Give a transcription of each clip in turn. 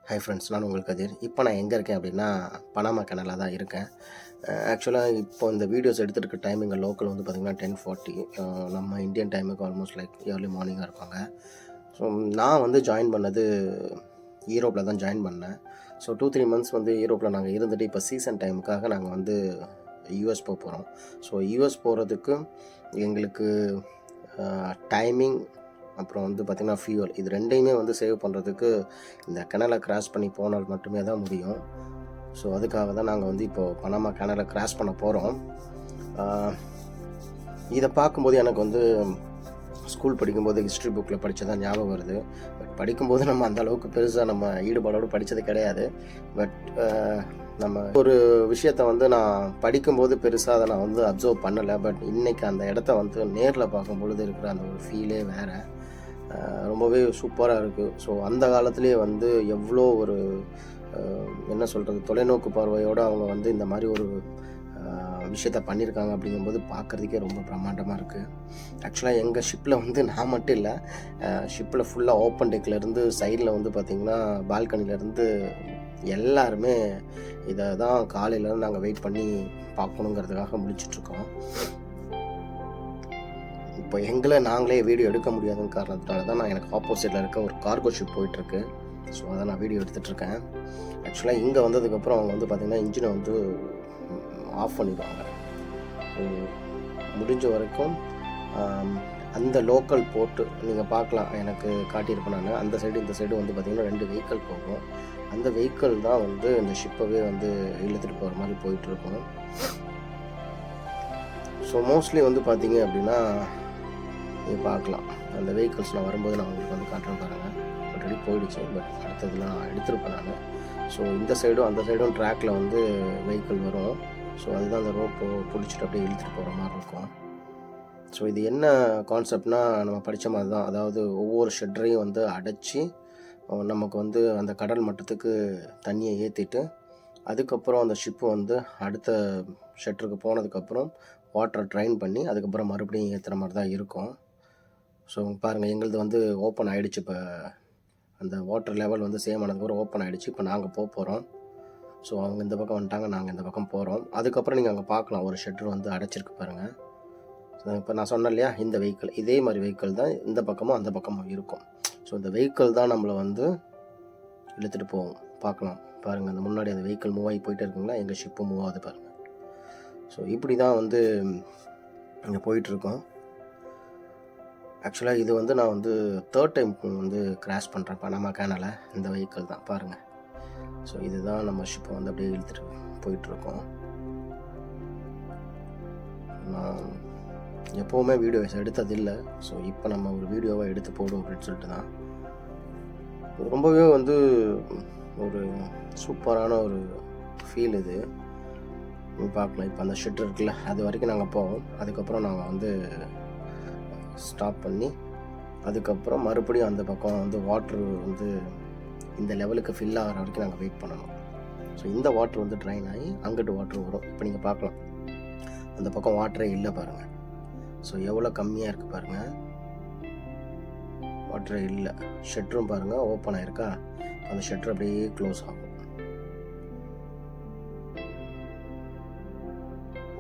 Hi friends, நான் உங்கள் கதிர். இப்போ நான் எங்கே இருக்கேன் அப்படின்னா, பனாமா கனலில் தான் இருக்கேன். ஆக்சுவலாக இப்போ இந்த வீடியோஸ் எடுத்துகிட்டு இருக்க டைம் இங்கே லோக்கல் வந்து பார்த்திங்கன்னா 10:40. நம்ம இந்தியன் டைமுக்கு ஆல்மோஸ்ட் லைக் ஏர்லி மார்னிங்காக இருப்பாங்க. ஸோ நான் வந்து ஜாயின் பண்ணது யூரோப்பில் தான் ஜாயின் பண்ணேன். ஸோ 2-3 மந்த்ஸ் வந்து யூரோப்பில் நாங்கள் இருந்துட்டு இப்போ சீசன் டைமுக்காக நாங்கள் வந்து யூஎஸ் போகிறோம். ஸோ யூஎஸ் போகிறதுக்கு எங்களுக்கு டைமிங் அப்புறம் வந்து பார்த்திங்கன்னா ஃபியூவல் இது ரெண்டையுமே வந்து சேவ் பண்ணுறதுக்கு இந்த கனலை கிராஸ் பண்ணி போனால் மட்டுமே தான் முடியும். ஸோ அதுக்காக தான் நாங்கள் வந்து இப்போது பனாமா கனலை கிராஸ் பண்ண போகிறோம். இதை பார்க்கும்போது எனக்கு வந்து ஸ்கூல் படிக்கும்போது ஹிஸ்ட்ரி புக்கில் படித்ததான் ஞாபகம் வருது. பட் படிக்கும்போது நம்ம அந்த அளவுக்கு பெருசாக நம்ம ஈடுபாடோடு படித்தது கிடையாது. பட் நம்ம ஒரு விஷயத்த வந்து நான் படிக்கும்போது பெருசாக அதை நான் வந்து அப்சர்வ் பண்ணலை. பட் இன்றைக்கி அந்த இடத்த வந்து நேரில் பார்க்கும்பொழுது இருக்கிற அந்த ஒரு ஃபீலே வேறு, ரொம்பவே சூப்பராக இருக்குது. ஸோ அந்த காலத்துலேயே வந்து எவ்வளோ ஒரு என்ன சொல்கிறது, தொலைநோக்கு பார்வையோடு அவங்க வந்து இந்த மாதிரி ஒரு விஷயத்த பண்ணியிருக்காங்க அப்படிங்கும்போது பார்க்குறதுக்கே ரொம்ப பிரம்மாண்டமாக இருக்குது. ஆக்சுவலாக எங்கள் ஷிப்பில் வந்து நான் மட்டும் இல்லை, ஷிப்பில் ஃபுல்லாக ஓப்பன் டெக்லேருந்து சைடில் வந்து பார்த்திங்கன்னா பால்கனிலேருந்து எல்லாருமே இதை தான் காலையிலேருந்து நாங்கள் வெயிட் பண்ணி பார்க்கணுங்கிறதுக்காக முடிச்சிட்ருக்கோம். இப்போ எங்களை நாங்களே வீடியோ எடுக்க முடியாதுன்னு காரணத்தினால தான் நான் எனக்கு ஆப்போசிட்டில் இருக்க ஒரு கார்கோ ஷிப் போயிட்டுருக்கு. ஸோ அதை நான் வீடியோ எடுத்துகிட்ருக்கேன். ஆக்சுவலாக இங்கே வந்ததுக்கப்புறம் அவங்க வந்து பார்த்திங்கன்னா இன்ஜினை வந்து ஆஃப் பண்ணிடுவாங்க. ஸோ முடிஞ்ச வரைக்கும் அந்த லோக்கல் போர்ட்டு நீங்கள் பார்க்கலாம், எனக்கு காட்டியிருப்பேன் நான். அந்த சைடு இந்த சைடு வந்து பார்த்திங்கன்னா 2 வெஹிக்கிள் போகும். அந்த வெஹிக்கிள் தான் வந்து இந்த ஷிப்பவே வந்து இழுத்துட்டு போகிற மாதிரி போயிட்டுருக்கோம். ஸோ மோஸ்ட்லி வந்து பார்த்திங்க அப்படின்னா நீங்கள் பார்க்கலாம், அந்த வெஹிக்கிள்ஸ்லாம் வரும்போது நான் உங்களுக்கு வந்து காட்டுறேன் பாருங்கள். ஆல்ரெடி போயிடுச்சு, பட் அடுத்ததுலாம் நான் எடுத்துருப்பேன் நான். ஸோ இந்த சைடும் அந்த சைடும் ட்ராக்கில் வந்து வெஹிக்கிள் வரும். ஸோ அதுதான் அந்த ரோப் பிடிச்சிட்டு அப்படியே இழுத்துட்டு போகிற மாதிரி இருக்கும். ஸோ இது என்ன கான்செப்ட்னா, நம்ம படித்த மாதிரி தான். அதாவது ஒவ்வொரு ஷெட்டரையும் வந்து அடைச்சி நமக்கு வந்து அந்த கடல் மட்டத்துக்கு தண்ணியை ஏற்றிட்டு அதுக்கப்புறம் அந்த ஷிப்பு வந்து அடுத்த ஷெட்டருக்கு போனதுக்கப்புறம் வாட்டரை ட்ரைன் பண்ணி அதுக்கப்புறம் மறுபடியும் ஏற்றுற மாதிரி தான் இருக்கும். ஸோ பாருங்கள், எங்களது வந்து ஓப்பன் ஆகிடுச்சு. இப்போ அந்த வாட்டர் லெவல் வந்து சேம் ஆனதுக்கப்புறம் ஓப்பன் ஆகிடுச்சு. இப்போ நாங்கள் போகிறோம். ஸோ அவங்க இந்த பக்கம் வந்துட்டாங்க, நாங்கள் இந்த பக்கம் போகிறோம். அதுக்கப்புறம் நீங்கள் அங்கே பார்க்கலாம், ஒரு ஷெட்டர் வந்து அடைச்சிருக்கு பாருங்கள். ஸோ இப்போ நான் சொன்னேன் இல்லையா, இந்த வெஹிக்கிள், இதே மாதிரி வெஹிக்கிள் தான் இந்த பக்கமும் அந்த பக்கமும் இருக்கும். ஸோ இந்த வெஹிக்கிள் தான் நம்மளை வந்து இழுத்துட்டு போவோம். பார்க்கலாம் பாருங்கள், அந்த முன்னாடி அந்த வெஹிக்கிள் மூவ் ஆகி போயிட்டே இருக்குங்களா, எங்கள் ஷிப்பு மூவ் ஆகுது பாருங்கள். ஸோ இப்படி தான் வந்து இங்கே போயிட்டுருக்கோம். ஆக்சுவலாக இது வந்து நான் வந்து 3rd டைம் வந்து கிராஸ் பண்ணுறேன் பனாமா கேனலை. இந்த வெஹிக்கிள் தான் பாருங்கள். ஸோ இதுதான் நம்ம ஷிப்பை வந்து அப்படியே இழுத்துட்டு போயிட்டுருக்கோம். நான் எப்போவுமே வீடியோஸ் எடுத்ததில்லை. ஸோ இப்போ நம்ம ஒரு வீடியோவை எடுத்து போடும் அப்படின்னு சொல்லிட்டு தான். ரொம்பவே வந்து ஒரு சூப்பரான ஒரு ஃபீல் இது. பார்க்கலாம், இப்போ அந்த ஷெட் இருக்குல்ல, அது வரைக்கும் நாங்கள் போவோம். அதுக்கப்புறம் நாங்கள் வந்து ஸ்டாப் பண்ணி அதுக்கப்புறம் மறுபடியும் அந்த பக்கம் வந்து வாட்ரு வந்து இந்த லெவலுக்கு ஃபில் ஆகிற வரைக்கும் நாங்கள் வெயிட் பண்ணணும். ஸோ இந்த வாட்ரு வந்து ட்ரைன் ஆகி அங்கிட்டு வாட்ரு வரும். இப்போ நீங்கள் பார்க்கலாம், அந்த பக்கம் வாட்டரே இல்லை பாருங்கள். ஸோ எவ்வளோ கம்மியாக இருக்குது பாருங்கள், வாட்டரே இல்லை. ஷெட்டரும் பாருங்கள் ஓப்பன் ஆகிருக்கா, அந்த ஷெட்டர் அப்படியே க்ளோஸ் ஆகும்.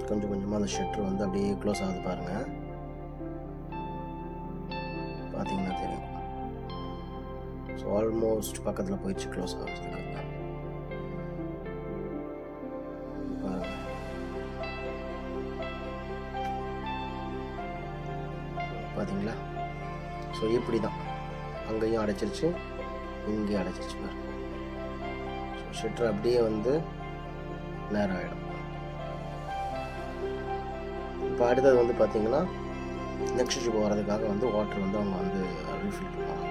கொஞ்சம் கொஞ்சமாக அந்த ஷெட்டர் வந்து அப்படியே க்ளோஸ் ஆகுது பாருங்கள், பார்த்தீங்கன்னா தெரியும். ஸோ ஆல்மோஸ்ட் பக்கத்தில் போயிடுச்சு க்ளோஸ் ஆகிறதுக்கு பாருங்கள். பார்த்தீங்களா? ஸோ இப்படி தான் அங்கேயும் அடைச்சிருச்சு, இங்கேயும் அடைச்சிருச்சு பாருங்கள். ஸோ ஷெட்டர் அப்படியே வந்து நேரம் ஆகிடும். இப்போ அடுத்தது வந்து பார்த்திங்கன்னா நெக்ஸ்ட் ஷிப் வரதுக்காக வந்து வாட்டர் வந்து அவங்க வந்து ரீஃபில் பண்ணுவாங்க.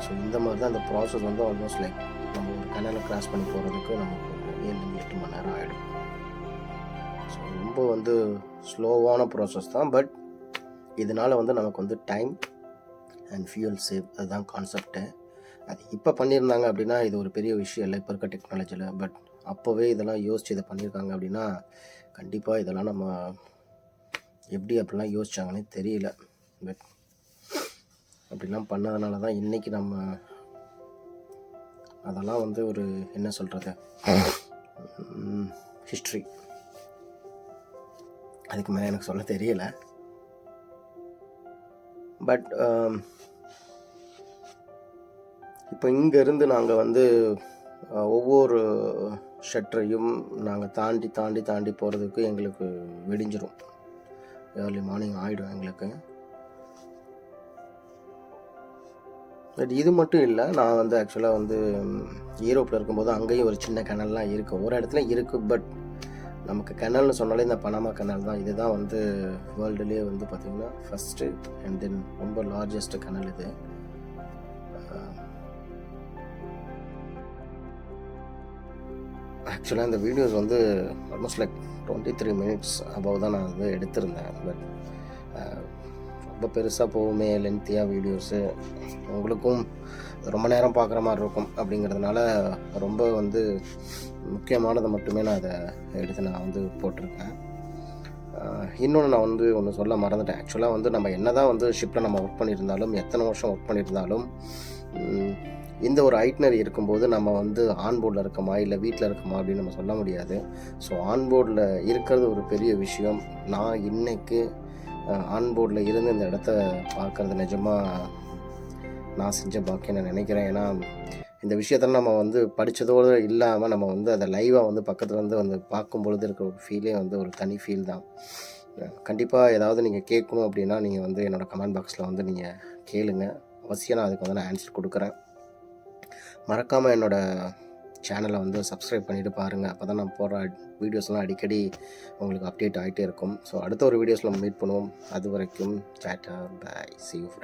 ஸோ இந்த மாதிரி தான் இந்த ப்ராசஸ் வந்து ஆல்மோஸ்ட் லைக் நம்ம ஒரு கனலை கிராஸ் பண்ணி போகிறதுக்கு நமக்கு 7-8 மணி நேரம் ஆகிடும். ஸோ ரொம்ப வந்து ஸ்லோவான ப்ராசஸ் தான். பட் இதனால் வந்து நமக்கு வந்து டைம் அண்ட் ஃபியூல் சேவ், அதுதான் கான்செப்ட்டு. அது இப்போ பண்ணியிருந்தாங்க அப்படின்னா இது ஒரு பெரிய விஷயம் இல்லை இப்போ இருக்க டெக்னாலஜியில். பட் அப்போவே இதெல்லாம் யோசித்து இதை பண்ணியிருக்காங்க அப்படின்னா கண்டிப்பாக இதெல்லாம் நம்ம எப்படி அப்படிலாம் யோசிச்சாங்கன்னே தெரியல. பட் அப்படிலாம் பண்ணதுனால தான் இன்றைக்கி நம்ம அதெல்லாம் வந்து ஒரு என்ன சொல்கிறது ஹிஸ்ட்ரி. அதுக்கு மேலே எனக்கு சொல்ல தெரியல. பட் இப்போ இங்கேருந்து நாங்கள் வந்து ஒவ்வொரு ஷட்டரையும் நாங்கள் தாண்டி போகிறதுக்கு எங்களுக்கு விடிஞ்சிரும். ஏர்லி மார்னிங் ஆகிடும் எங்களுக்கு. பட் இது மட்டும் இல்லை, நான் வந்து ஆக்சுவலாக வந்து யூரோப்பில் இருக்கும்போது அங்கேயும் ஒரு சின்ன கெனல்லாம் இருக்குது, ஒரு இடத்துல இருக்குது. பட் நமக்கு கெனல்னு சொன்னாலே இந்த பனாமா கெனல் தான். இதுதான் வந்து வேர்ல்டுலேயே வந்து பார்த்திங்கன்னா ஃபஸ்ட்டு அண்ட் தென் ரொம்ப லார்ஜஸ்ட் கெனல் இது. ஆக்சுவலாக இந்த வீடியோஸ் வந்து ஆல்மோஸ்ட் லைக் 23 minutes அபவ் தான் நான் வந்து எடுத்திருந்தேன். பட் ரொம்ப பெருசாக போகுமே லென்த்தியாக வீடியோஸு, உங்களுக்கும் ரொம்ப நேரம் பார்க்குற மாதிரி இருக்கும் அப்படிங்கிறதுனால ரொம்ப வந்து முக்கியமானதை மட்டுமே நான் அதை எடுத்து நான் வந்து போட்டிருக்கேன். இன்னொன்று நான் வந்து ஒன்று சொல்ல மறந்துட்டேன். ஆக்சுவலாக வந்து நம்ம என்ன தான் வந்து ஷிப்பில் நம்ம ஒர்க் பண்ணியிருந்தாலும், எத்தனை வருஷம் ஒர்க் பண்ணியிருந்தாலும், இந்த ஒரு ஐட்னரி இருக்கும்போது நம்ம வந்து ஆன்போர்டில் இருக்கோமா இல்லை வீட்டில் இருக்கோமா அப்படின்னு நம்ம சொல்ல முடியாது. ஸோ ஆன்போர்டில் இருக்கிறது ஒரு பெரிய விஷயம். நான் இன்றைக்கு ஆன்போர்டில் இருந்து இந்த இடத்த பார்க்குறது நிஜமாக நான் செஞ்ச பாக்கியம் நான் நினைக்கிறேன். ஏன்னா இந்த விஷயத்தில் நம்ம வந்து படித்ததோடு இல்லாமல் நம்ம வந்து அதை லைவாக வந்து பக்கத்தில் வந்து பார்க்கும்பொழுது இருக்கிற ஒரு ஃபீலே வந்து ஒரு தனி ஃபீல் தான். கண்டிப்பாக ஏதாவது நீங்கள் கேட்கணும் அப்படின்னா நீங்கள் வந்து என்னோடய கமெண்ட் பாக்ஸில் வந்து நீங்கள் கேளுங்க. அவசியம் நான் அதுக்கு வந்து நான் ஆன்சர் கொடுக்குறேன். மறக்காமல் என்னோடய சேனலை வந்து சப்ஸ்கிரைப் பண்ணிவிட்டு பாருங்கள். அப்போ தான் நான் போடுற வீடியோஸ்லாம் அடிக்கடி உங்களுக்கு அப்டேட் ஆகிட்டே இருக்கும். ஸோ அடுத்த ஒரு வீடியோஸில் மீட் பண்ணுவோம். அது வரைக்கும் tata, bye, see you friends.